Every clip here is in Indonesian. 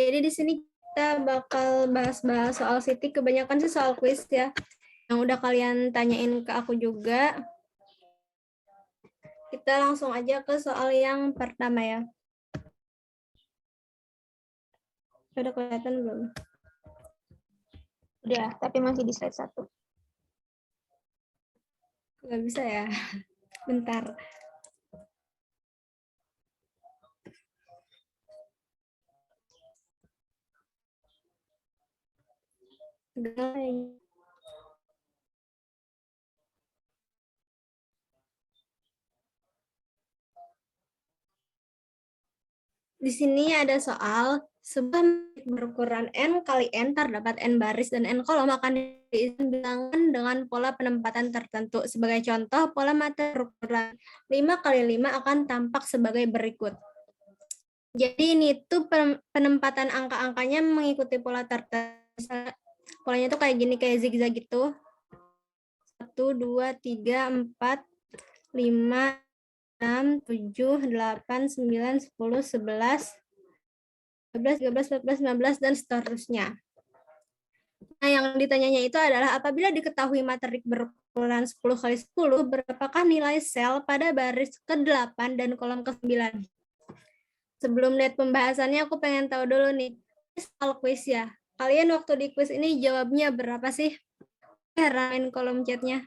Jadi di sini kita bakal bahas-bahas soal Siti, kebanyakan sih soal kuis ya. Yang udah kalian tanyain ke aku juga. Kita langsung aja ke soal yang pertama ya. Udah kelihatan belum? Udah, tapi masih di slide 1. Nggak bisa ya. Bentar. Di sini ada soal sebuah matriks berukuran n kali n terdapat n baris dan n kolom akan diisi bilangan dengan pola penempatan tertentu. Sebagai contoh, pola matriks berukuran 5 kali 5 akan tampak sebagai berikut. Jadi ini tuh penempatan angka-angkanya mengikuti pola tertentu. Polanya tuh kayak gini, kayak zigzag gitu. 1, 2, 3, 4, 5, 6, 7, 8, 9, 10, 11, 12, 13, 14, 15, dan seterusnya. Nah, yang ditanyanya itu adalah apabila diketahui matrik berukuran 10 kali 10, berapakah nilai sel pada baris ke-8 dan kolom ke-9? Sebelum lihat pembahasannya, aku pengen tahu dulu nih, soal kuis ya. Kalian waktu di kuis ini jawabnya berapa sih? Ramein kolom chatnya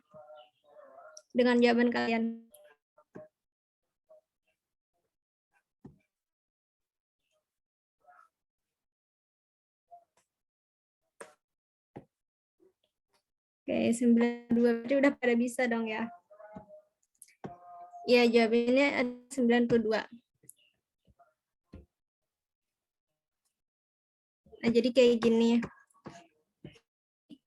dengan jawaban kalian. Oke, 92 berarti udah pada bisa dong ya. Iya, jawabannya ada 92. Nah, jadi kayak gini.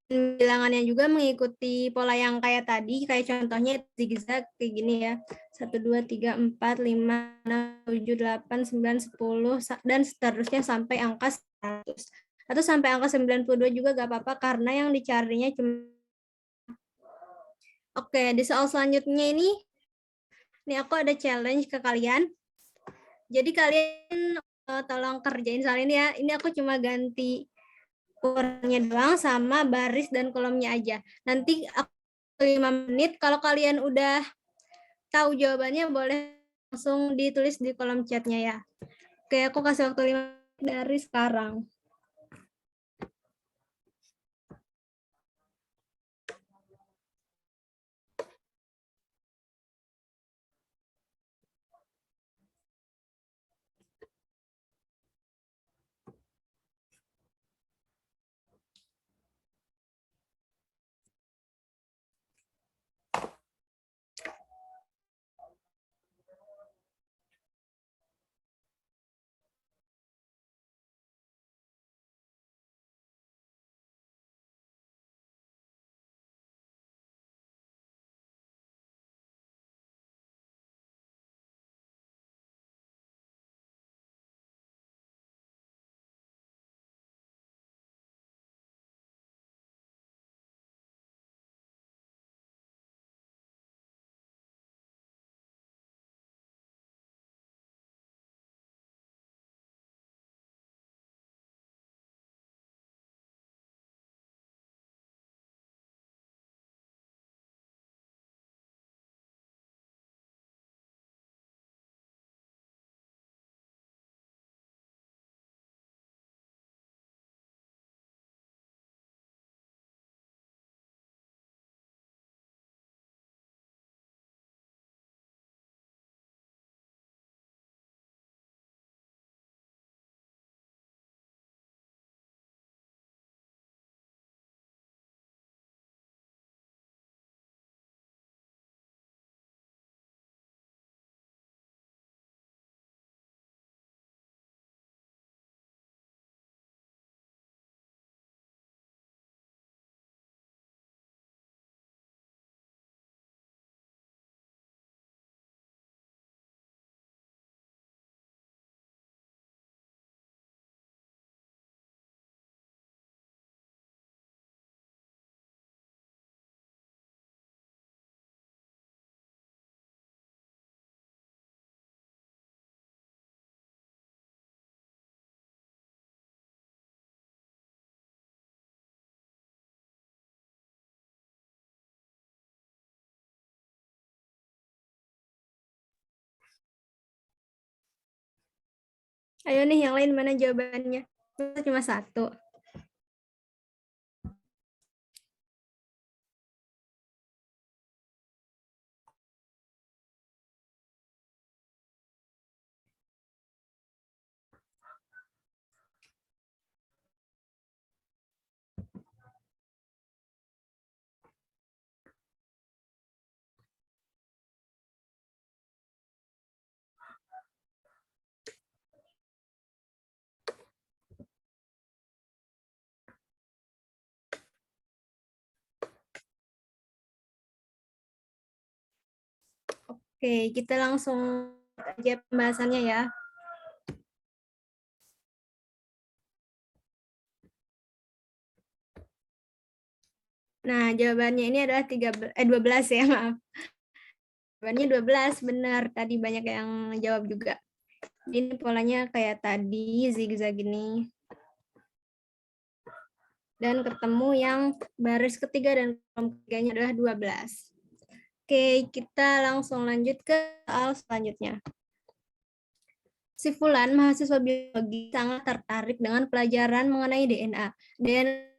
Bilangannya juga mengikuti pola yang kayak tadi, kayak contohnya zigzag kayak gini ya. 1, 2, 3, 4, 5, 6, 7, 8, 9, 10, dan seterusnya sampai angka 100. Atau sampai angka 92 juga gak apa-apa karena yang dicarinya cuma. Oke, di soal selanjutnya ini aku ada challenge ke kalian. Jadi kalian tolong kerjain soal ini ya. Ini aku cuma ganti ukurannya doang sama baris dan kolomnya aja. Nanti aku 5 menit, kalau kalian udah tahu jawabannya boleh langsung ditulis di kolom chatnya ya. Oke, aku kasih waktu 5 menit dari sekarang. Ayo nih, yang lain mana jawabannya? Cuma satu. Oke, kita langsung aja pembahasannya ya. Nah, jawabannya ini adalah 12 ya, maaf. Jawabannya 12, benar. Tadi banyak yang jawab juga. Ini polanya kayak tadi, zigzag ini. Dan ketemu yang baris ketiga dan kolom ketiganya adalah 12. Oke, kita langsung lanjut ke soal selanjutnya. Si Fulan, mahasiswa biologi, sangat tertarik dengan pelajaran mengenai DNA. DNA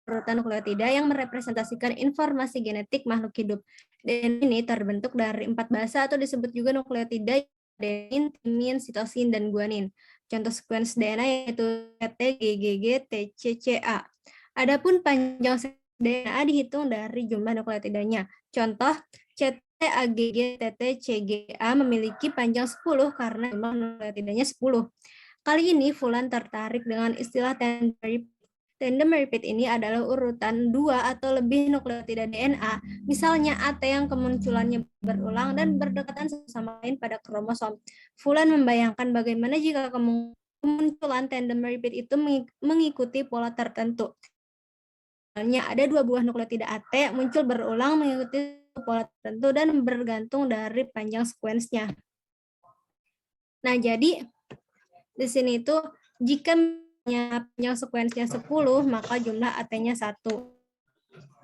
urutan nukleotida yang merepresentasikan informasi genetik makhluk hidup. DNA ini terbentuk dari 4 basa atau disebut juga nukleotida, adenin, timin, sitosin, dan guanin. Contoh sekuens DNA yaitu T, GGG, TCCA. Adapun panjang DNA dihitung dari jumlah nukleotidanya. Contoh CT, AGG, TT, CGA memiliki panjang 10 karena jumlah nukleotidanya 10. Kali ini Fulan tertarik dengan istilah ternary. Tandem repeat ini adalah urutan 2 atau lebih nukleotida DNA, misalnya AT yang kemunculannya berulang dan berdekatan satu sama lain pada kromosom. Fulan membayangkan bagaimana jika kemunculan tandem repeat itu mengikuti pola tertentu. Misalnya ada 2 buah nukleotida AT muncul berulang mengikuti pola tertentu dan bergantung dari panjang sekuensnya. Nah, jadi di sini itu jika panjang sekuensnya 10, maka jumlah AT-nya 1.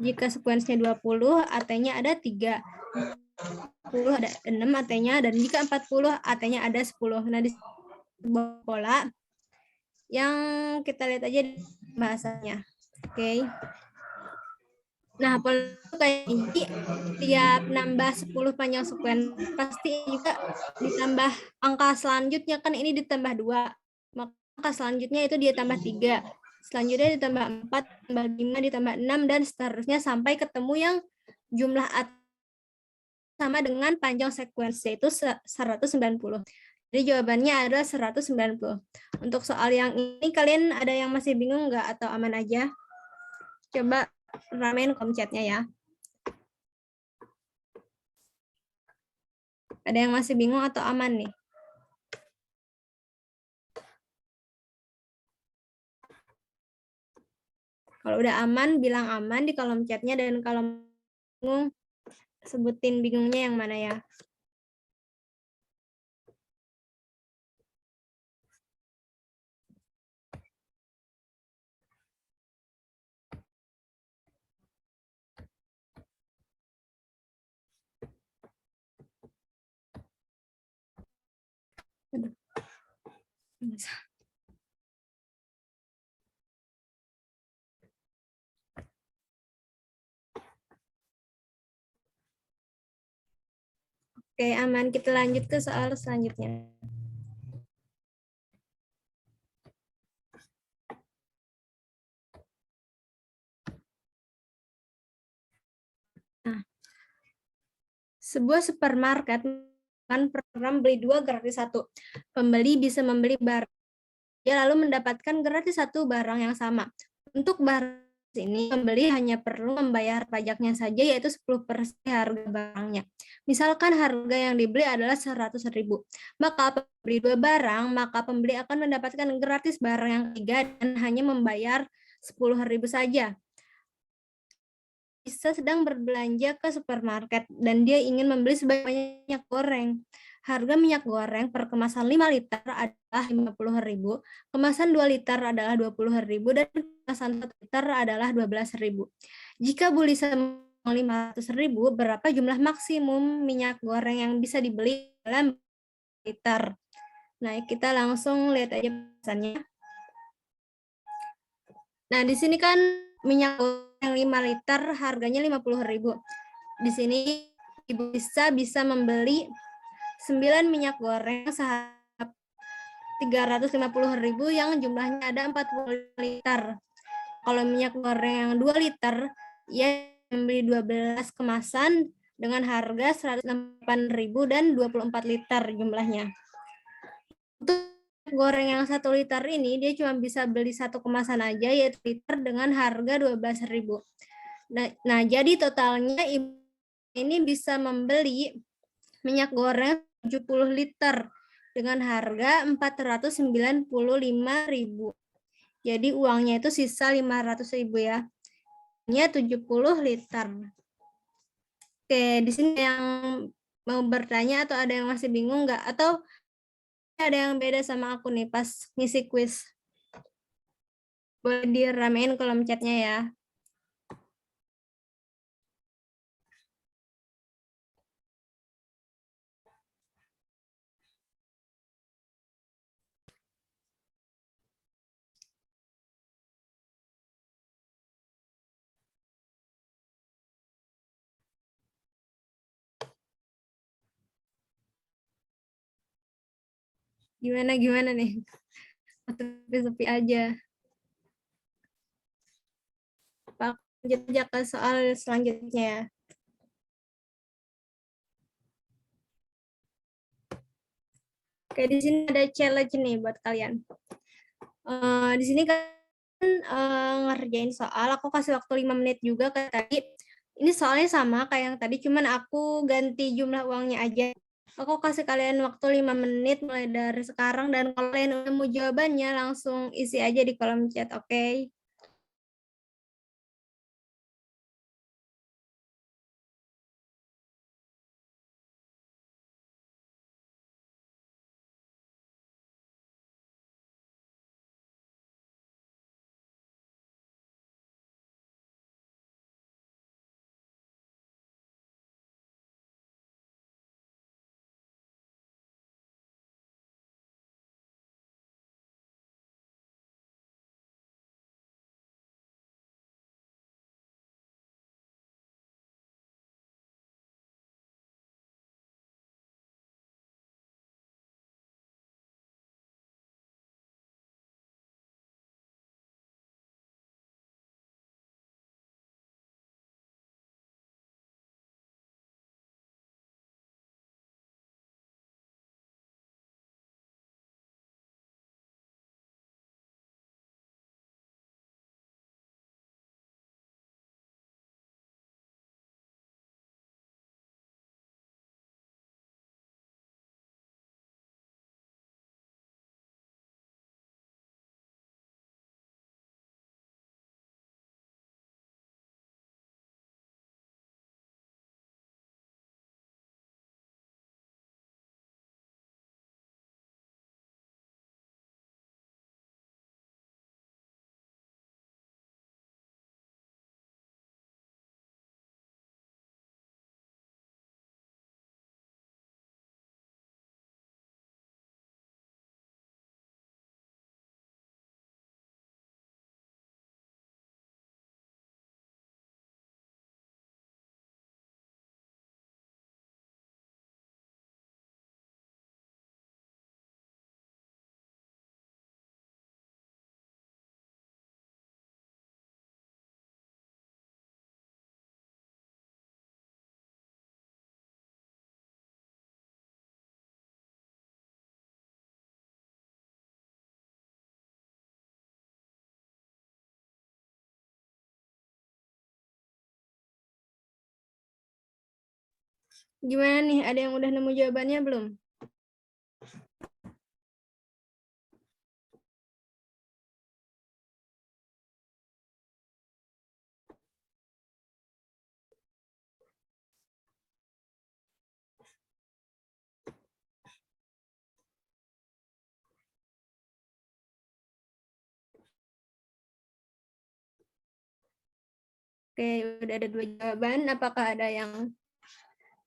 Jika sekuensnya 20, AT-nya ada 3. 10 ada 6 AT-nya, dan jika 40, AT-nya ada 10. Nah, di sebuah pola yang kita lihat aja di bahasanya. Oke. Nah, pola kayak ini, tiap nambah 10 panjang sekuens, pasti juga ditambah angka selanjutnya, kan ini ditambah 2. Maka angka selanjutnya itu dia tambah 3. Selanjutnya ditambah 4, ditambah 5, ditambah 6, dan seterusnya sampai ketemu yang jumlah sama dengan panjang sekuens, yaitu 190. Jadi jawabannya adalah 190. Untuk soal yang ini, kalian ada yang masih bingung nggak atau aman aja? Coba ramein kolom chatnya ya. Ada yang masih bingung atau aman nih? Kalau udah aman, bilang aman di kolom chatnya, dan kalau bingung, sebutin bingungnya yang mana ya. Aduh. Oke, aman. Kita lanjut ke soal selanjutnya. Nah, sebuah supermarket kan program beli 2 gratis 1. Pembeli bisa membeli barang, dia lalu mendapatkan gratis 1 barang yang sama. Untuk barang ini, pembeli hanya perlu membayar pajaknya saja, yaitu 10% harga barangnya. Misalkan harga yang dibeli adalah 100.000. Maka pembeli 2 barang, maka pembeli akan mendapatkan gratis barang yang ketiga dan hanya membayar 10.000 saja. Bisa sedang berbelanja ke supermarket dan dia ingin membeli sebanyak minyak goreng. Harga minyak goreng per kemasan 5 liter adalah 50.000, kemasan 2 liter adalah 20.000, dan kemasan 1 liter adalah 12.000. Jika beli 500.000, berapa jumlah maksimum minyak goreng yang bisa dibeli dalam liter? Nah, kita langsung lihat aja pesannya. Nah, di sini kan minyak yang 5 liter harganya 50.000. Di sini Ibu bisa membeli 9 minyak goreng seharga 350.000 yang jumlahnya ada 40 liter. Kalau minyak goreng yang 2 liter, ia membeli 12 kemasan dengan harga 108.000 dan 24 liter jumlahnya. Untuk goreng yang 1 liter ini, dia cuma bisa beli 1 kemasan aja, yaitu liter dengan harga 12.000. Nah, jadi totalnya Ibu ini bisa membeli minyak goreng 70 liter dengan harga 495.000. Jadi uangnya itu sisa 500.000 ya. Ini 70 liter. Oke, di sini yang mau bertanya atau ada yang masih bingung nggak? Atau ada yang beda sama aku nih pas ngisi quiz? Boleh diramein kolom chatnya ya. Gimana nih? Sepi-sepi aja. Lanjut aja ke soal selanjutnya. Oke, di sini ada challenge nih buat kalian. Di sini kan ngerjain soal, aku kasih waktu 5 menit juga kayak tadi. Ini soalnya sama kayak yang tadi, cuman aku ganti jumlah uangnya aja. Aku kasih kalian waktu 5 menit mulai dari sekarang, dan kalau kalian udah mau jawabannya, langsung isi aja di kolom chat, oke? Gimana nih, ada yang udah nemu jawabannya belum? Oke, udah ada 2 jawaban. Apakah ada yang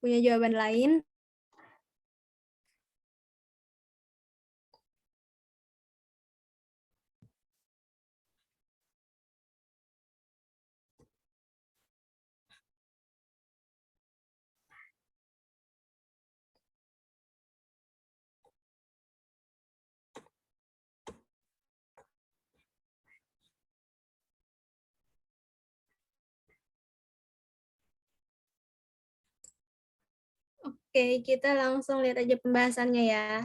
punya jawaban lain? Oke, kita langsung lihat aja pembahasannya ya.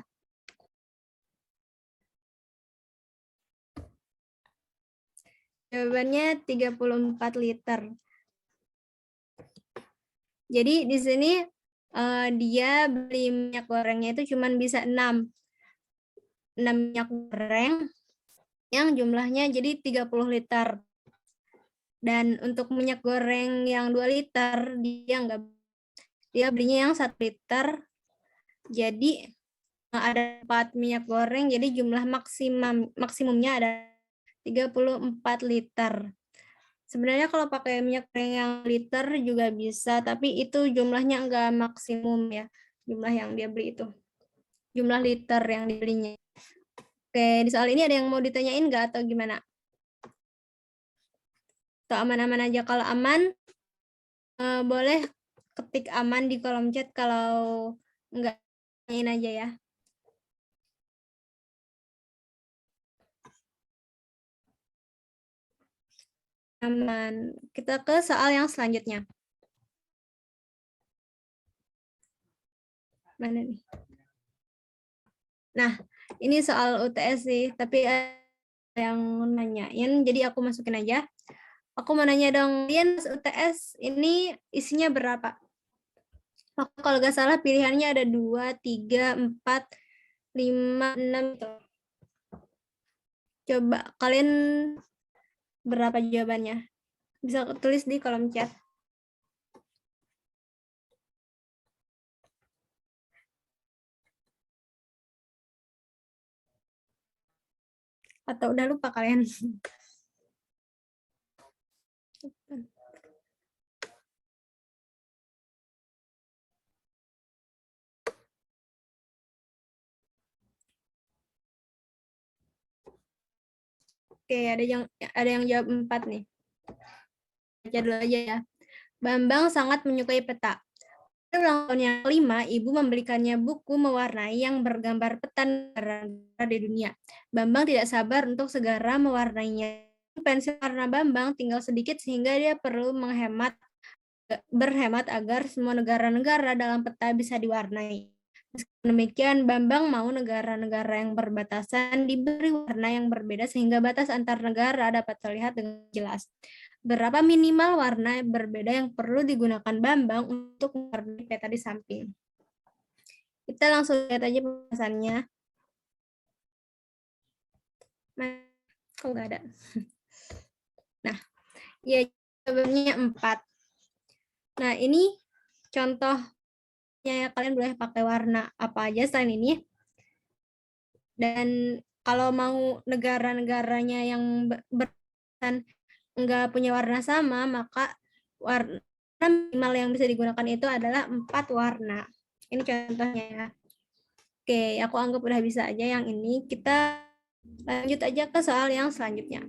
Jawabannya 34 liter. Jadi di sini dia beli minyak gorengnya itu cuma bisa 6 minyak goreng yang jumlahnya jadi 30 liter. Dan untuk minyak goreng yang 2 liter dia belinya yang 1 liter. Jadi ada 4 minyak goreng, jadi jumlah maksimumnya ada 34 liter. Sebenarnya kalau pakai minyak goreng yang liter juga bisa, tapi itu jumlahnya enggak maksimum ya. Jumlah yang dia beli itu. Jumlah liter yang dibelinya. Oke, di soal ini ada yang mau ditanyain enggak atau gimana? Atau aman-aman aja? Kalau aman, boleh ketik aman di kolom chat, kalau enggak tanyain aja ya. Aman. Kita ke soal yang selanjutnya. Mana nih? Nah, ini soal UTS sih, tapi ada yang nanyain, jadi aku masukin aja. Aku mau nanya dong, kalian UTS ini isinya berapa? Kalau nggak salah pilihannya ada 2, 3, 4, 5, 6. Coba kalian berapa jawabannya? Bisa tulis di kolom chat. Atau udah lupa kalian? Oke, ada yang jawab 4 nih. Baca dulu aja ya. Bambang sangat menyukai peta. Pada ulang tahun yang kelima, ibu membelikannya buku mewarnai yang bergambar peta negara di dunia. Bambang tidak sabar untuk segera mewarnainya. Pensil warna Bambang tinggal sedikit sehingga dia perlu berhemat agar semua negara-negara dalam peta bisa diwarnai. Demikian, Bambang mau negara-negara yang berbatasan diberi warna yang berbeda sehingga batas antar negara dapat terlihat dengan jelas. Berapa minimal warna berbeda yang perlu digunakan Bambang untuk mewarnai peta di samping? Kita langsung lihat aja pembahasannya. Kok nggak ada? Nah, ya jawabannya 4. Nah, ini contohnya, kalian boleh pakai warna apa aja selain ini. Dan kalau mau negara-negaranya yang nggak punya warna sama, maka warna minimal yang bisa digunakan itu adalah 4 warna. Ini contohnya ya. Oke, aku anggap udah bisa aja yang ini. Kita lanjut aja ke soal yang selanjutnya.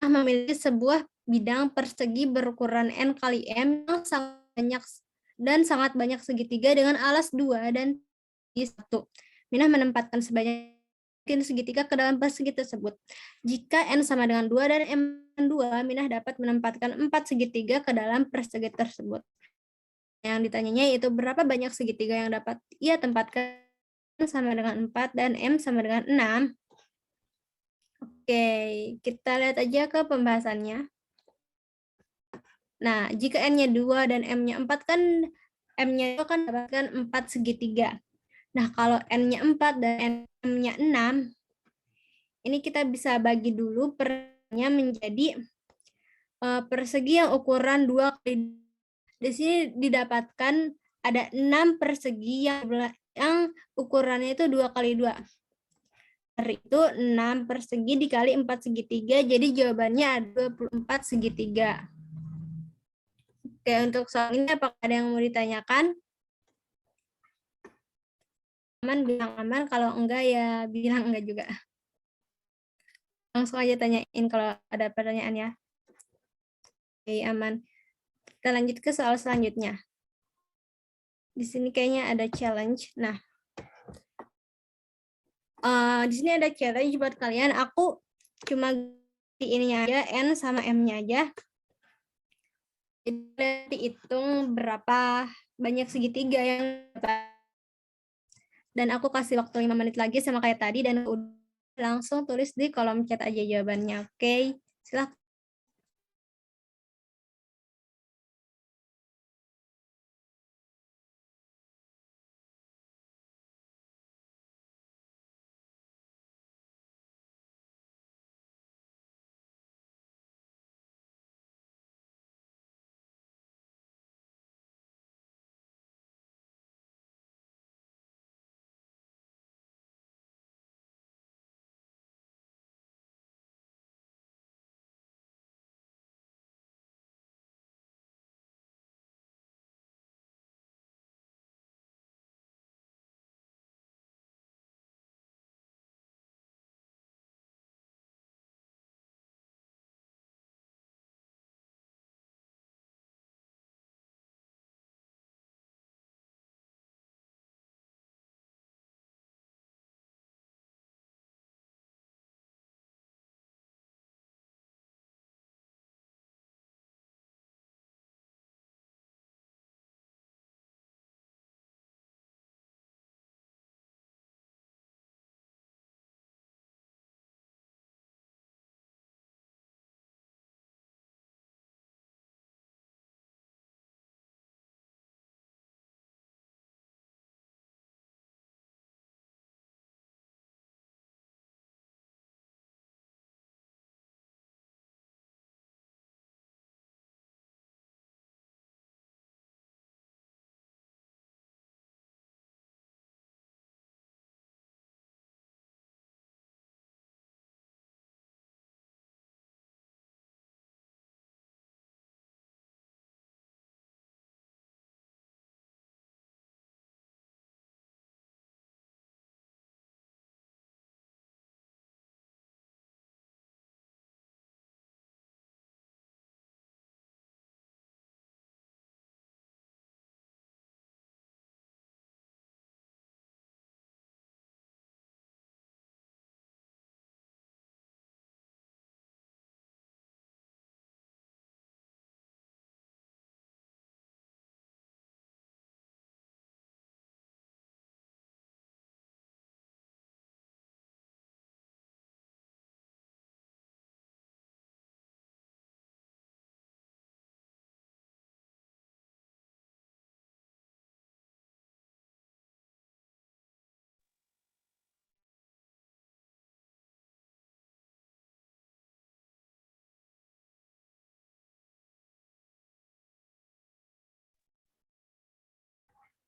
Memiliki sebuah bidang persegi berukuran N kali M yang sangat banyak segitiga dengan alas 2 dan 1. Minah menempatkan sebanyak segitiga ke dalam persegi tersebut. Jika N sama dengan 2 dan M 2, Minah dapat menempatkan 4 segitiga ke dalam persegi tersebut. Yang ditanyanya yaitu berapa banyak segitiga yang dapat ia tempatkan. Sama dengan 4 dan M sama dengan 6. Oke, kita lihat aja ke pembahasannya. Nah, jika N-nya 2 dan M-nya 4 kan M-nya itu kan dapatkan 4 segitiga. Nah, kalau N-nya 4 dan M-nya 6, ini kita bisa bagi dulu pernya menjadi persegi yang ukuran 2 kali. Di sini didapatkan ada 6 persegi yang ukurannya itu 2 kali 2. Dari itu 6 persegi dikali 4 segitiga, jadi jawabannya ada 24 segitiga. Oke, untuk soal ini apakah ada yang mau ditanyakan? Aman, bilang aman. Kalau enggak, ya bilang enggak juga. Langsung aja tanyain kalau ada pertanyaan ya. Oke, aman. Kita lanjut ke soal selanjutnya. Di sini kayaknya ada challenge. Nah, di sini ada challenge buat kalian. Aku cuma ininya aja, N sama M-nya aja. Jadi hitung berapa banyak segitiga yang dapat. Dan aku kasih waktu 5 menit lagi sama kayak tadi, dan langsung tulis di kolom chat aja jawabannya. Oke, silakan.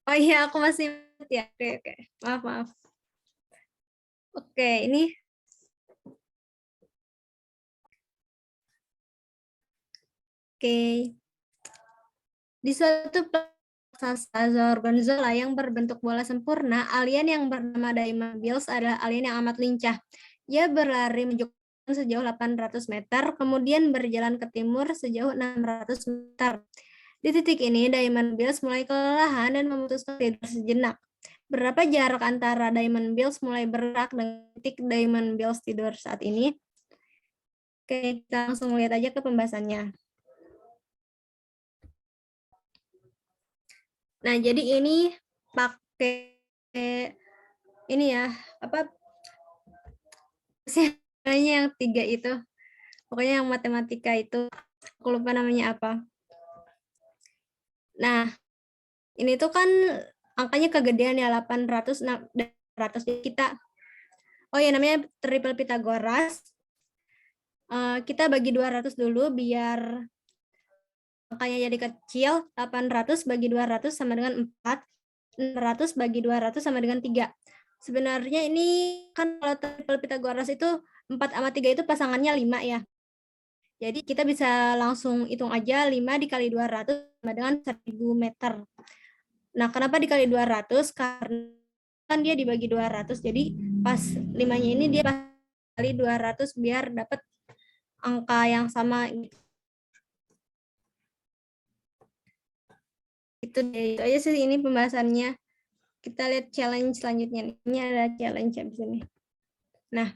Oh iya, aku masih ingat ya. Oke, oke. Maaf, maaf. Oke, ini oke. Di suatu raksasa Gorgonzola yang berbentuk bola sempurna, alien yang bernama Diamond Bills adalah alien yang amat lincah. Ia berlari menuju sejauh 800 meter, kemudian berjalan ke timur sejauh 600 meter. Di titik ini, Diamond Bills mulai kelelahan dan memutuskan tidur sejenak. Berapa jarak antara Diamond Bills mulai bergerak dengan titik Diamond Bills tidur saat ini? Oke, kita langsung lihat aja ke pembahasannya. Nah, jadi ini pakai ini ya, apa sih namanya yang 3 itu. Pokoknya yang matematika itu, aku lupa namanya apa. Nah, ini tuh kan angkanya kegedean ya, 800, 100. Jadi kita, oh ya namanya triple Pythagoras. Kita bagi 200 dulu biar angkanya jadi kecil. 800 bagi 200 sama dengan 4. 600 bagi 200 sama dengan 3. Sebenarnya ini kan kalau triple Pythagoras itu 4 sama 3 itu pasangannya 5 ya. Jadi kita bisa langsung hitung aja 5 dikali 200 sama dengan 1000 meter. Nah, kenapa dikali 200? Karena kan dia dibagi 200. Jadi pas 5-nya ini dia kali 200 biar dapat angka yang sama. Itu aja sih ini pembahasannya. Kita lihat challenge selanjutnya. Ini ada challenge di sini. Nah,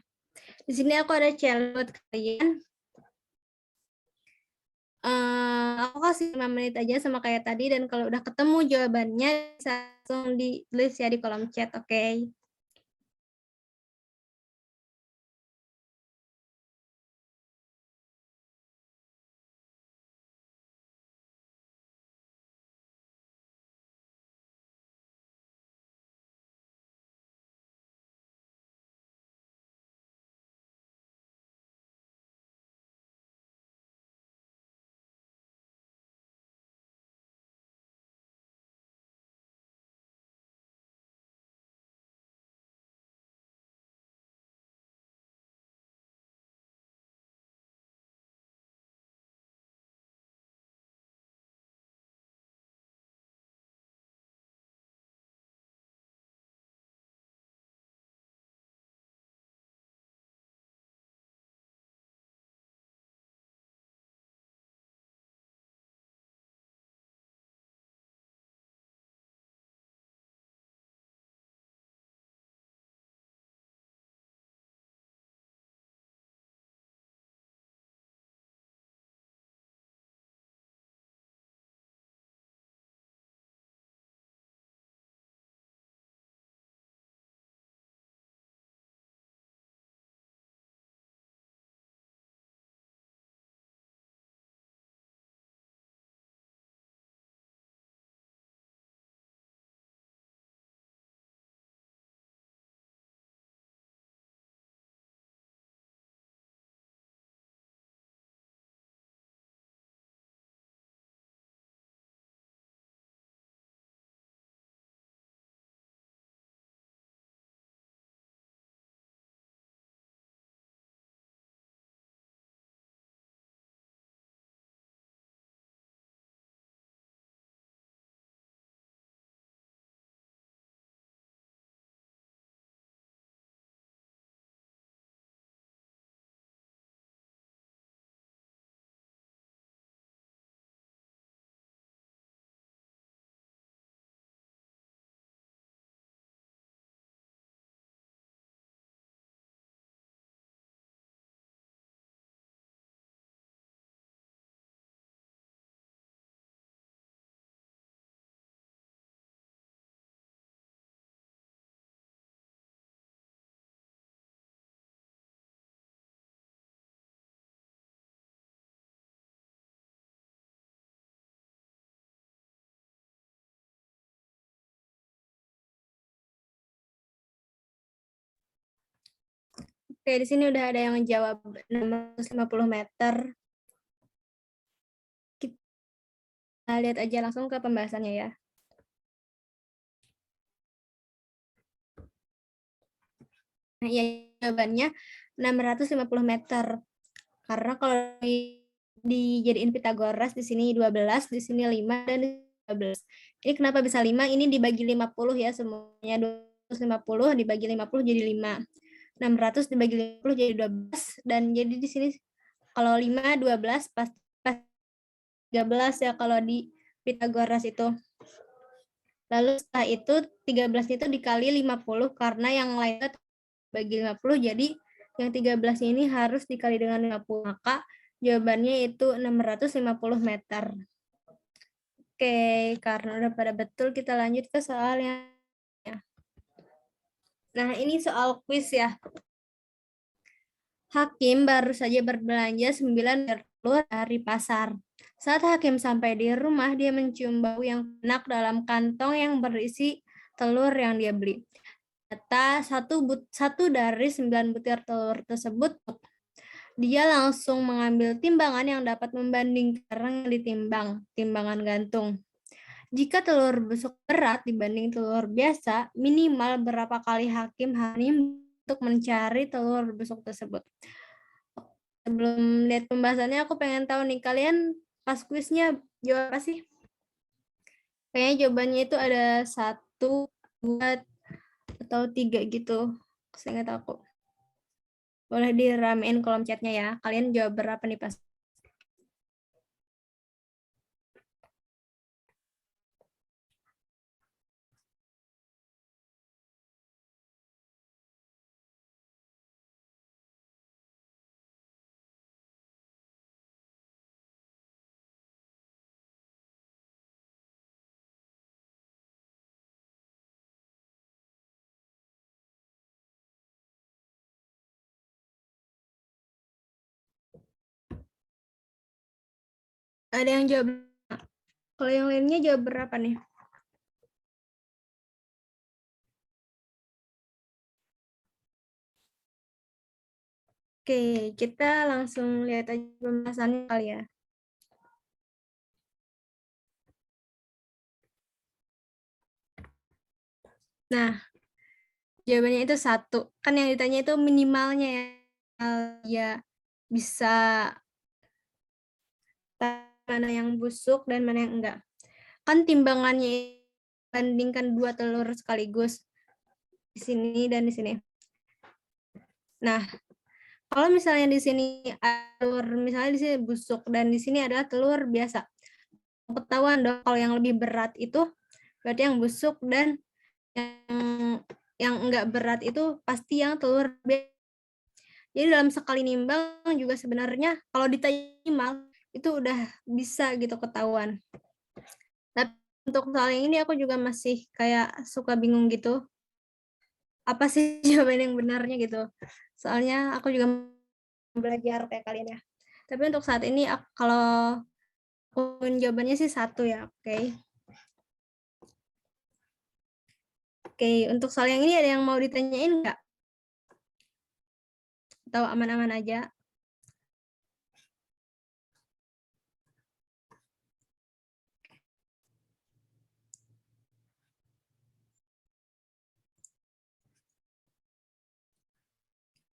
di sini aku ada challenge buat kalian. Aku kasih 5 menit aja sama kayak tadi, dan kalau udah ketemu jawabannya bisa langsung ditulis ya di kolom chat, oke? Oke, di sini udah ada yang menjawab 650 meter. Kita lihat aja langsung ke pembahasannya ya. Nah, ya, jawabannya 650 meter. Karena kalau dijadiin Pitagoras di sini 12, di sini 5, dan di sini 12. Ini kenapa bisa 5? Ini dibagi 50 ya, semuanya 250 dibagi 50 jadi 5. 600 dibagi 50 jadi 12, dan jadi di sini kalau 5 12 pasti 13 ya kalau di Pitagoras itu. Lalu setelah itu 13 itu dikali 50 karena yang lainnya bagi 50, jadi yang 13 ini harus dikali dengan 50, maka jawabannya itu 650 meter. Oke, karena udah pada betul, kita lanjut ke soalnya. Nah, ini soal kuis ya. Hakim baru saja berbelanja 9 telur dari pasar. Saat Hakim sampai di rumah, dia mencium bau yang enak dalam kantong yang berisi telur yang dia beli. Ternyata satu dari 9 butir telur tersebut, dia langsung mengambil timbangan yang dapat membandingkan yang ditimbang, timbangan gantung. Jika telur busuk berat dibanding telur biasa, minimal berapa kali Hakim untuk mencari telur busuk tersebut. Sebelum lihat pembahasannya, aku pengen tahu nih, kalian pas kuisnya jawab apa sih? Kayaknya jawabannya itu ada 1, 2, atau 3 gitu. Seingat aku. Boleh diramein kolom chatnya ya. Kalian jawab berapa nih pas? Ada yang jawab. Kalau yang lainnya jawab berapa nih? Oke, kita langsung lihat aja pembahasannya kali ya. Nah, jawabannya itu 1. Kan yang ditanya itu minimalnya ya. Ya bisa mana yang busuk dan mana yang enggak. Kan timbangannya bandingkan 2 telur sekaligus di sini dan di sini. Nah, kalau misalnya di sini telur misalnya di sini busuk dan di sini adalah telur biasa. Ketahuan dong kalau yang lebih berat itu berarti yang busuk, dan yang enggak berat itu pasti yang telur biasa. Jadi dalam sekali nimbang juga sebenarnya kalau ditanya itu udah bisa gitu ketahuan. Tapi untuk soal yang ini aku juga masih kayak suka bingung gitu. Apa sih jawaban yang benarnya gitu. Soalnya aku juga belajar kayak kalian ya. Tapi untuk saat ini kalau jawabannya sih 1 ya, oke. Oke, untuk soal yang ini ada yang mau ditanyain nggak? Atau aman-aman aja?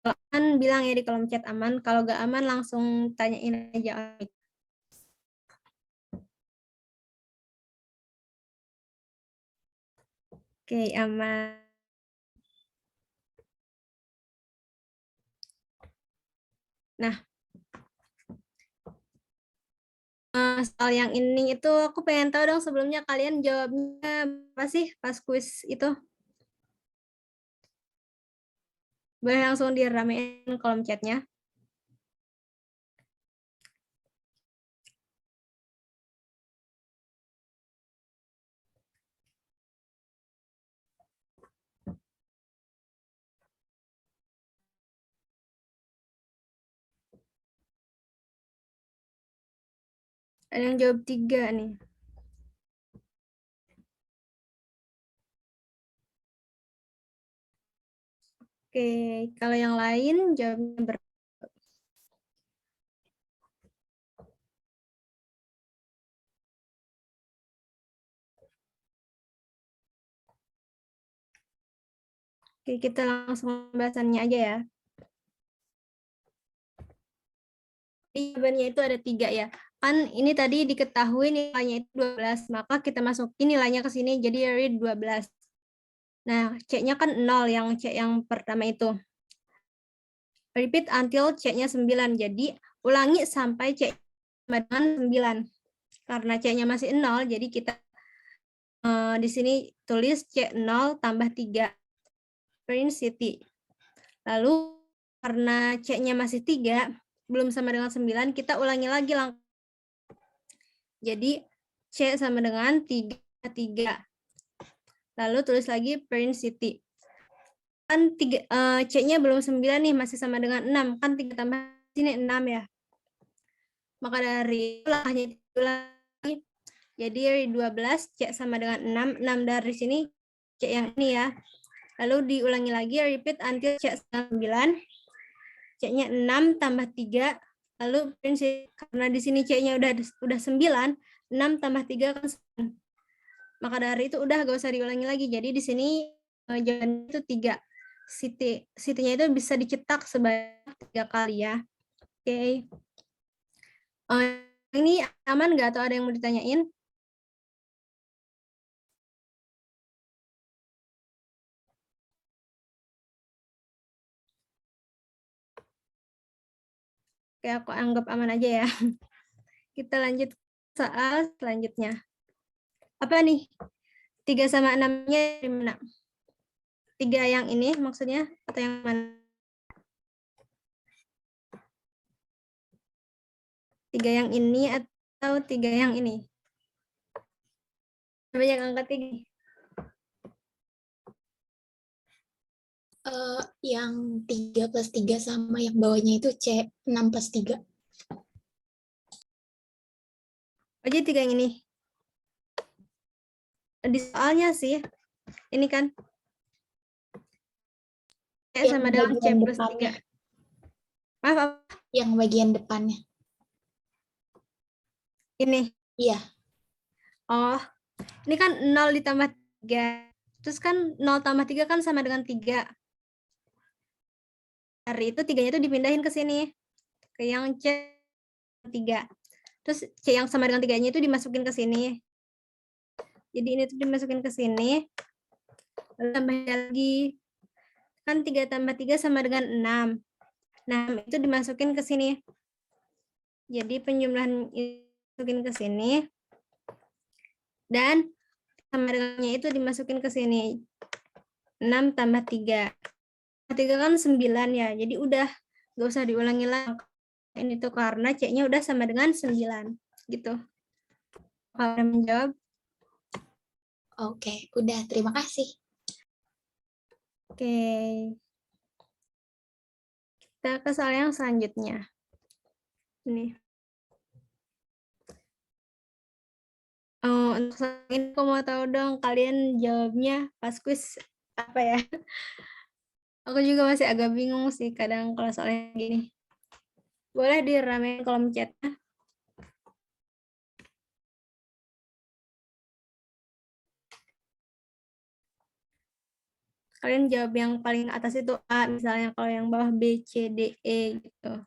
Kalau aman bilang ya di kolom chat aman, kalau nggak aman langsung tanyain aja. Oke, aman. Nah, soal yang ini itu aku pengen tahu dong sebelumnya kalian jawabnya apa sih pas kuis itu? Boleh langsung diramein kolom chatnya. Ada yang jawab 3 nih. Oke, kalau yang lain jawabnya berapa? Oke, kita langsung pembahasannya aja ya. Jawabannya itu ada 3 ya. Kan ini tadi diketahui nilainya itu 12, maka kita masukin nilainya ke sini jadi dari 12. Nah, C-nya kan 0 yang C yang pertama itu. Repeat until C-nya 9. Jadi ulangi sampai C sama dengan 9. Karena C-nya masih 0, jadi kita di sini tulis C0 tambah 3. Print City. Lalu karena C-nya masih 3, belum sama dengan 9, kita ulangi lagi langkah. Jadi C sama dengan 3. Lalu tulis lagi print city. Kan C-nya belum 9 nih, masih sama dengan 6. Kan 3 tambah sini 6 ya. Maka dari langkahnya itu lagi. Jadi dari 12, C sama dengan 6. 6 dari sini, C yang ini ya. Lalu diulangi lagi, repeat until C sama 9. C-nya 6 tambah 3. Lalu print city. Karena di sini C-nya udah 9, 6 tambah 3 kan 9. Maka dari itu udah gak usah diulangi lagi. Jadi di sini jawabannya itu 3. City-nya itu bisa dicetak sebanyak 3 kali ya. Oke. Ini aman nggak atau ada yang mau ditanyain? Oke, aku anggap aman aja ya. Kita lanjut soal selanjutnya. Apa nih? 3 sama 6-nya di mana? 3 yang ini maksudnya atau yang mana? 3 yang ini atau 3 yang ini? Banyak angka 3. Yang 3 plus 3 sama yang bawahnya itu C 6 plus 3. Aja 3 yang ini. Di soalnya sih, ini kan C Yang sama dengan C bagian plus depannya. 3. Maaf, apa? Yang bagian depannya. Ini. Iya. Oh, ini kan 0 ditambah 3. Terus kan 0 tambah 3 kan sama dengan 3. Dari itu 3-nya itu dipindahin ke sini. Ke yang C 3. Terus C yang sama dengan 3-nya itu dimasukin ke sini. Jadi ini tuh dimasukin ke sini. Lalu tambah lagi. Kan 3 tambah 3 sama dengan 6. Nah, itu dimasukin ke sini. Jadi penjumlahan dimasukin ke sini. Dan sama dengannya itu dimasukin ke sini. 6 tambah 3. 3 kan 9 ya. Jadi udah gak usah diulangi lagi. Ini tuh karena C-nya udah sama dengan 9. Gitu. Kalau menjawab. Oke, udah. Terima kasih. Oke. Kita ke soal yang selanjutnya. Ini. Oh, untuk soal ini aku mau tahu dong kalian jawabnya pas kuis apa ya? Aku juga masih agak bingung sih kadang kalau soalnya gini. Boleh diramein kolom chatnya. Kalian jawab yang paling atas itu A, misalnya kalau yang bawah B, C, D, E gitu.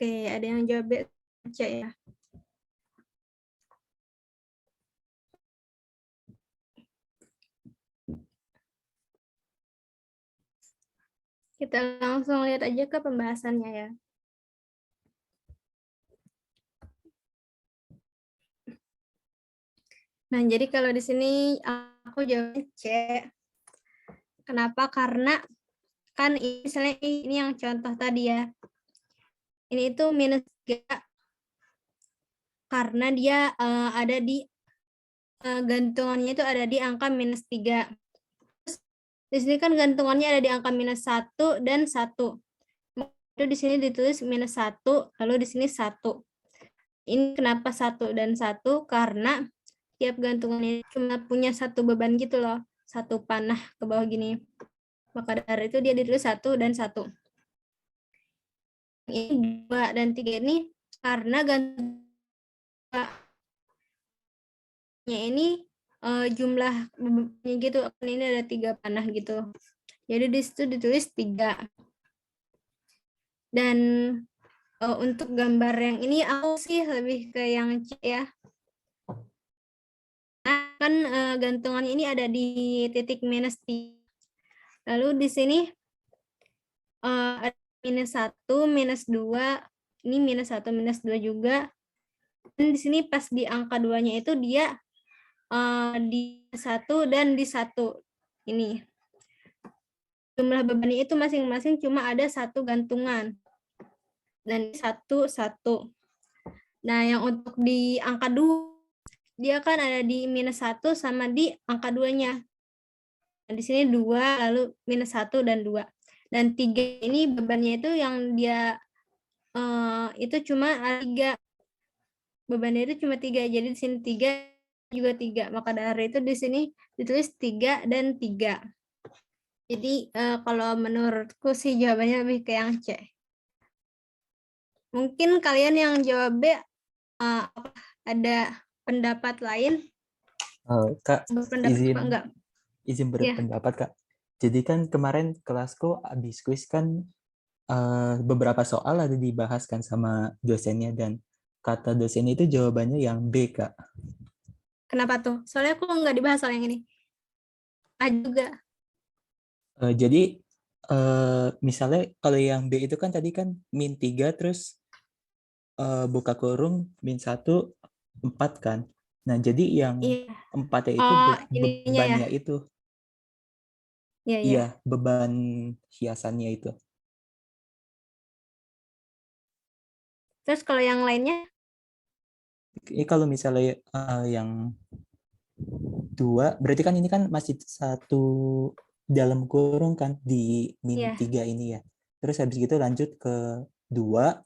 Oke, ada yang jawab B, C ya. Kita langsung lihat aja ke pembahasannya ya. Nah, jadi kalau di sini aku jawabnya C. Kenapa? Karena kan ini, misalnya ini yang contoh tadi ya. Ini itu minus 3 karena dia ada di gantungannya itu ada di angka minus 3. Terus, di sini kan gantungannya ada di angka minus 1 dan 1. Itu di sini ditulis minus 1, lalu di sini 1. Ini kenapa 1 dan 1? Karena tiap gantungan ini cuma punya satu beban gitu loh. Satu panah ke bawah gini. Maka dari itu dia ditulis 1 dan 1. Ini 2 dan 3 ini karena gantungannya ini jumlah bebannya gitu. Ini ada 3 panah gitu. Jadi di situ ditulis 3. Dan untuk gambar yang ini aku sih lebih ke yang C ya. Nah, kan gantungannya ini ada di titik minus 3. Lalu di sini ada minus 1, minus 2. Ini minus 1, minus 2 juga. Dan di sini pas di angka 2-nya itu dia di 1 dan di 1. Ini. Jumlah bebannya itu masing-masing cuma ada 1 gantungan. Dan 1, 1. Nah, yang untuk di angka 2, dia kan ada di minus 1 sama di angka 2-nya. Nah, di sini 2, lalu minus 1 dan 2. Dan 3 ini bebannya itu yang dia itu cuma 3. Bebannya itu cuma 3. Jadi di sini 3 juga 3. Maka dari itu di sini ditulis 3 dan 3. Jadi kalau menurutku sih jawabannya lebih ke yang C. Mungkin kalian yang jawab B ada pendapat lain? Kak, Berpendapat apa enggak? izin berpendapat, Kak. Jadi kan kemarin kelasku habis kuis kan beberapa soal ada dibahas kan sama dosennya dan kata dosen itu jawabannya yang B, Kak. Kenapa tuh? Soalnya aku nggak dibahas soal yang ini. A juga. Jadi misalnya kalau yang B itu kan tadi kan min 3 terus buka kurung min 1 4 kan. Nah, jadi yang Iya. 4-nya itu Oh, ininya ya. bebannya itu. Iya, iya. Iya, beban hiasannya itu. Terus kalau yang lainnya, Ini kalau misalnya yang 2 berarti kan ini kan masih satu dalam kurung kan di min iya. 3 ini ya. Terus habis gitu lanjut ke 2.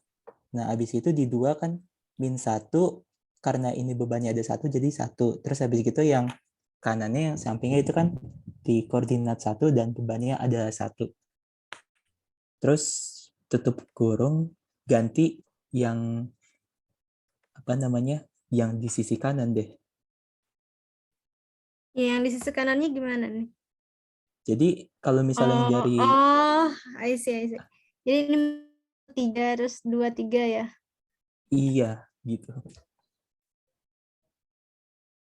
Nah, habis itu di 2 kan min 1 karena ini bebannya ada 1 jadi 1. Terus habis gitu yang kanannya yang sampingnya itu kan di koordinat 1 dan bebannya ada 1. Terus tutup kurung ganti yang apa namanya? Yang di sisi kanan deh. Yang di sisi kanannya gimana nih? Jadi kalau misalnya yang Oh, dari oh, I see, I see. Jadi ini 3 terus 2 3 ya. iya gitu.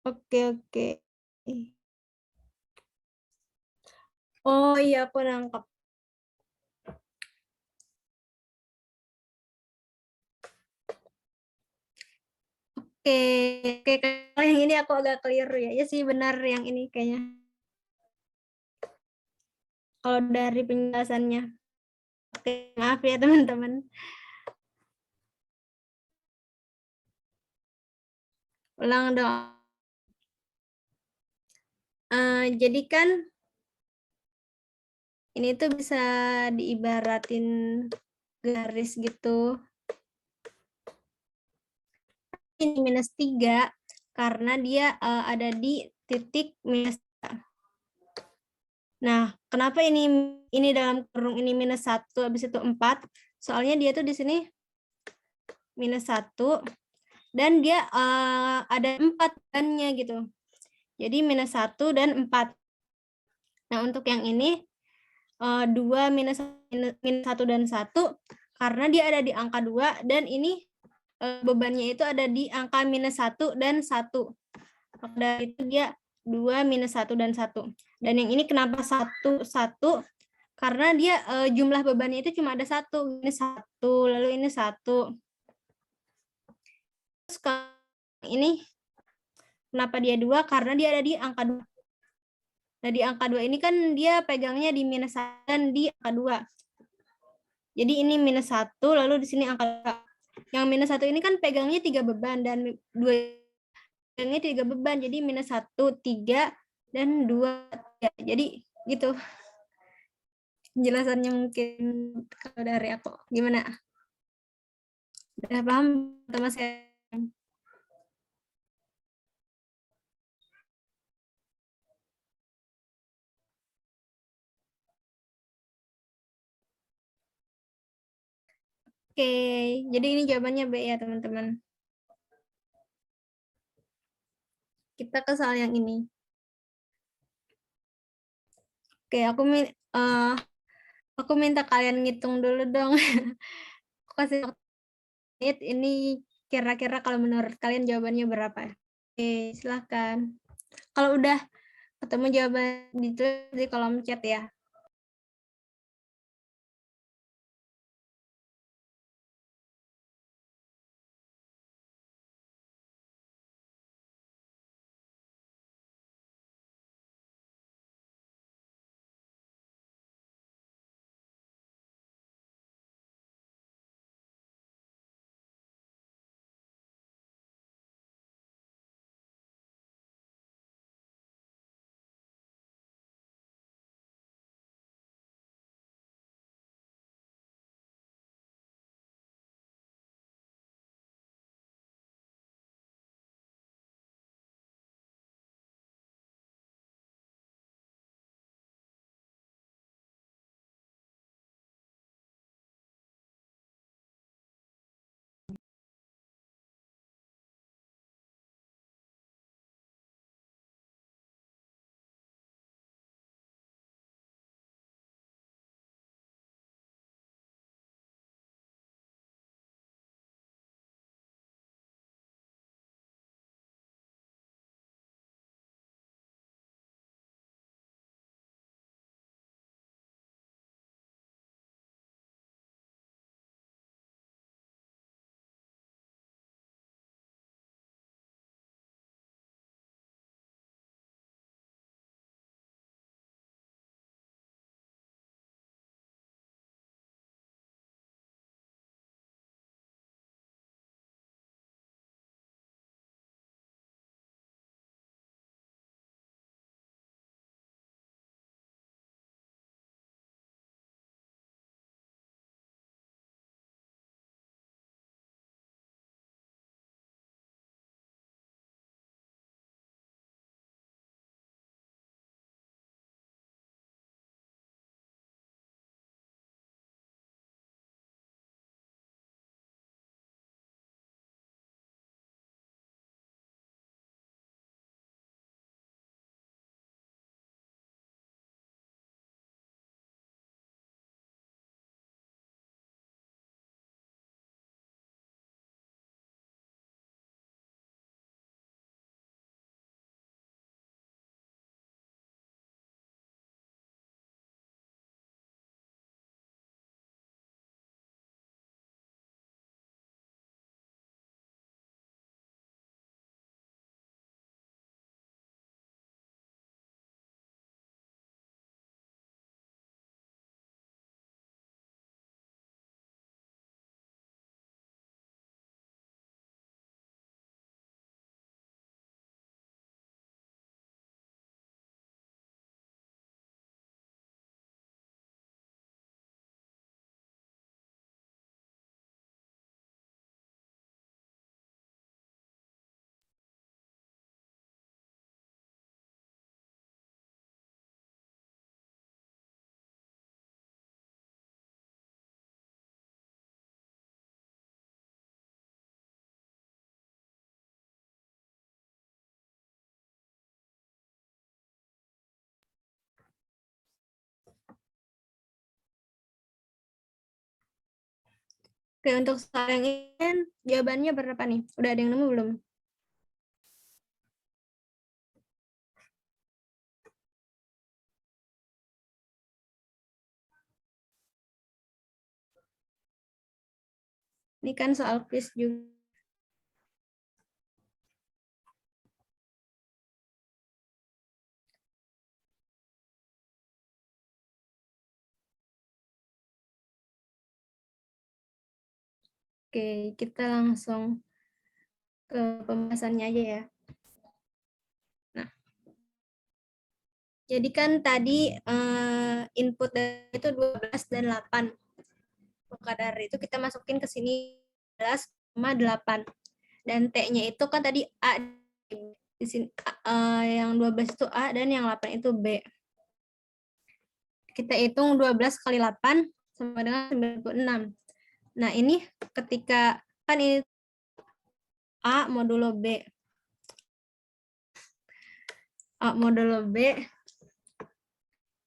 Oke, oke. Oh iya, aku nangkep. Oke, oke. Kalau yang ini aku agak keliru ya. Ya sih benar yang ini kayaknya. Kalau dari penjelasannya. Oke, maaf ya teman-teman. Ulang dong. Jadi kan ini tuh bisa diibaratin garis gitu. Ini minus 3 karena dia ada di titik minus 3. Nah, kenapa ini dalam kurung ini minus 1 habis itu 4? Soalnya dia tuh di sini minus 1 dan dia ada 4 bannya gitu. Jadi minus 1 dan 4. Nah, untuk yang ini 2 minus 1 dan 1 karena dia ada di angka 2 dan ini bebannya itu ada di angka minus 1 dan 1. Maka dari itu dia 2 minus 1 dan 1. Dan yang ini kenapa 1 1? Karena dia jumlah bebannya itu cuma ada 1. Ini 1, lalu ini 1. Terus ini kenapa dia 2? Karena dia ada di angka 2. Nah, di angka 2 ini kan dia pegangnya di minus 1 dan di angka 2. Jadi ini minus 1, lalu di sini angka 2. Yang minus 1 ini kan pegangnya 3 beban dan 2 pegangnya 3 beban. Jadi minus 1, 3, dan 2. Ya, jadi gitu. Penjelasannya mungkin kalau dari aku. Gimana? Udah paham teman saya? Oke, jadi ini jawabannya B ya teman-teman. Kita ke soal yang ini. Oke, aku minta kalian ngitung dulu dong. Aku kasih menit ini kira-kira kalau menurut kalian jawabannya berapa? Oke, silahkan. Kalau udah ketemu jawaban di kolom chat ya. Oke, untuk soal yang ini jawabannya berapa nih? Udah ada yang nemu belum? Ini kan soal quiz juga. Oke, kita langsung ke pembahasannya aja ya. Nah, jadi kan tadi input itu 12 dan 8. Maka dari itu kita masukin ke sini 12,8. Dan T-nya itu kan tadi A. Di sini yang 12 itu A dan yang 8 itu B. Kita hitung 12 kali 8 sama dengan 96. Nah, ini ketika kan ini A modulo B. A modulo B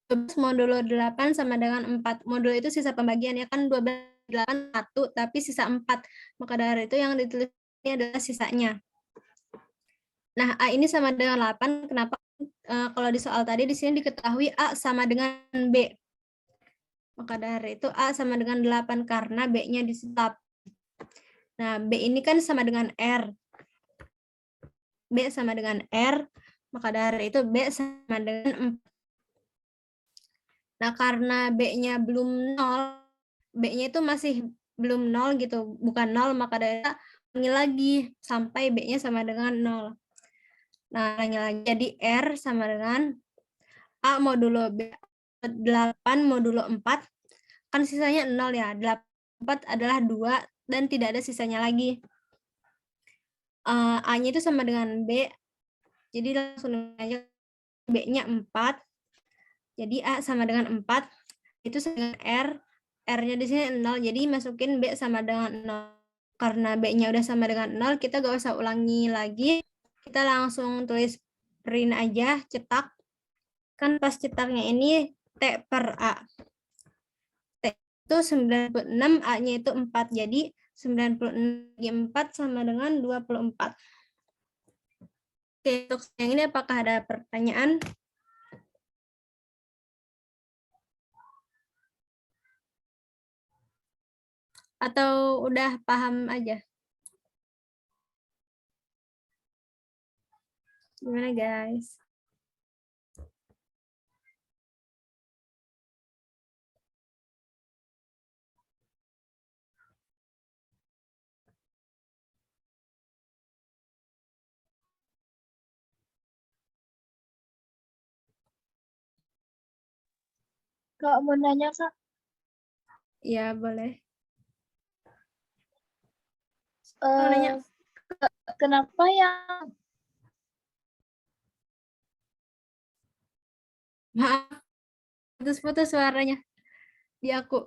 12 modulo 8 sama dengan 4. Modulo itu sisa pembagian ya kan 12 8 1 tapi sisa 4. Maka dari itu yang ditulis ini adalah sisanya. Nah, A ini sama dengan 8. Kenapa? Kalau di soal tadi di sini diketahui A sama dengan B. Maka dari itu A sama dengan 8 karena B-nya disetap. Nah, B ini kan sama dengan R. B sama dengan R, maka dari itu B sama dengan 4. Nah, karena B-nya belum 0, B-nya itu masih belum 0 gitu, bukan 0, maka dari itu ulangi lagi sampai B-nya sama dengan 0. Nah, ulangi lagi, jadi R sama dengan A modulo B 8 modulo 4, kan sisanya 0 ya, 4 adalah 2 dan tidak ada sisanya lagi. A-nya itu sama dengan B, jadi langsung aja B-nya 4, jadi A sama dengan 4, itu sama dengan R, R-nya di sini 0, jadi masukin B sama dengan 0. Karena B-nya udah sama dengan 0, kita gak usah ulangi lagi, kita langsung tulis print aja, cetak. Kan pas cetaknya ini T per A. T itu 96, A-nya itu 4, jadi 96 4 sama dengan 24. Oke, untuk yang ini apakah ada pertanyaan? Atau udah paham aja? Gimana guys? Kak, mau nanya, Kak. Ya, boleh. Eh, nanya. Kenapa yang Maaf, putus-putus suaranya di aku.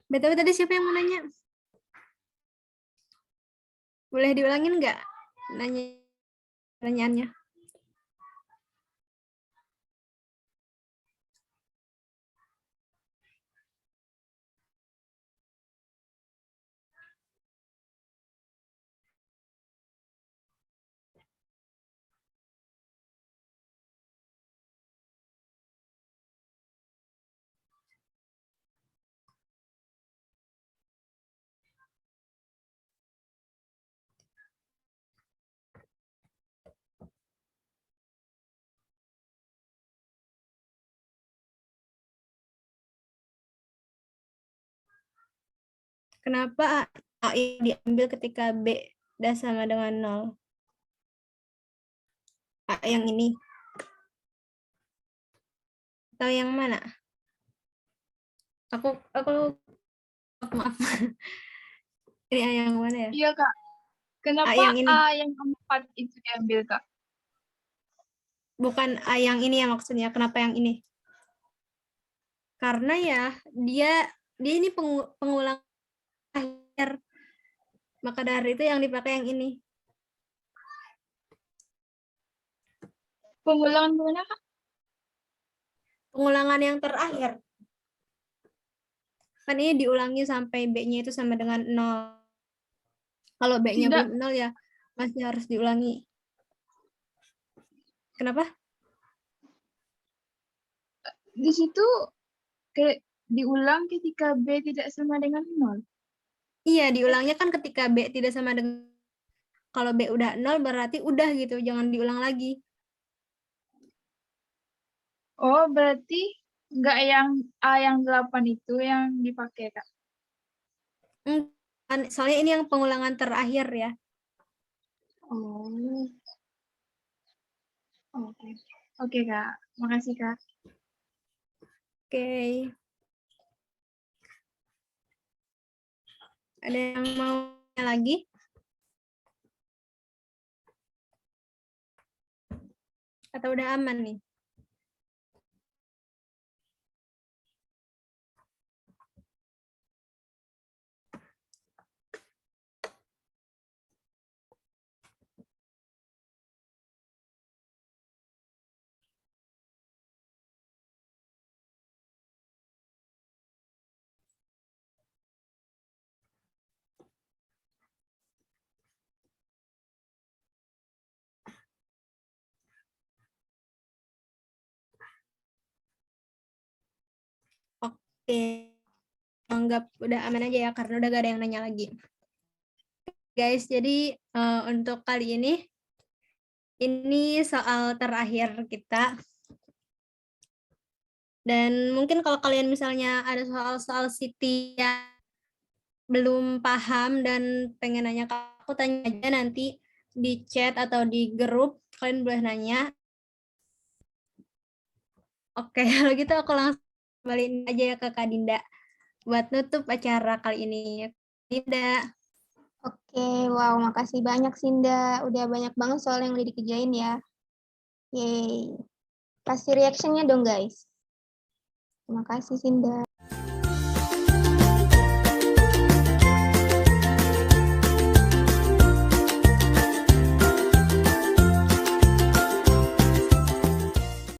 BTW tadi siapa yang mau nanya? Boleh diulangin nggak nanya pertanyaannya? Kenapa AI diambil ketika B udah sama dengan 0? Yang ini. Atau yang mana? Aku maaf. Ini A yang mana ya? Iya, Kak. Kenapa yang ini. A yang 4 itu diambil, Kak? Bukan A yang ini ya maksudnya. Kenapa yang ini? Karena ya dia ini pengulang akhir. Maka dari itu yang dipakai yang ini. Pengulangan mana, Kak? Pengulangan yang terakhir. Kan ini diulangi sampai B-nya itu sama dengan 0. Kalau B-nya Tidak. belum 0 ya masih harus diulangi. Kenapa? Di situ diulang ketika B tidak sama dengan 0. Iya, diulangnya kan ketika B tidak sama dengan, kalau B udah 0 berarti udah gitu, jangan diulang lagi. Oh, berarti nggak yang A yang 8 itu yang dipakai, Kak? Soalnya ini yang pengulangan terakhir ya. Oh. Oke. Oke, Kak. Makasih, Kak. Oke. Ada yang mau tanya lagi? Atau udah aman nih? Oke. Anggap udah aman aja ya, karena udah gak ada yang nanya lagi. Guys, jadi untuk kali ini soal terakhir kita. Dan mungkin kalau kalian misalnya ada soal-soal Siti yang belum paham dan pengen nanya ke aku, tanya aja nanti di chat atau di grup, kalian boleh nanya. Oke, kalau gitu aku langsung balikin aja ya ke Kak Dinda buat nutup acara kali ini. Dinda. Oke, wow, makasih banyak Sinda. Udah banyak banget soal yang udah dikerjain ya. Yeay. Kasih reactionnya dong guys. Terima kasih Sinda.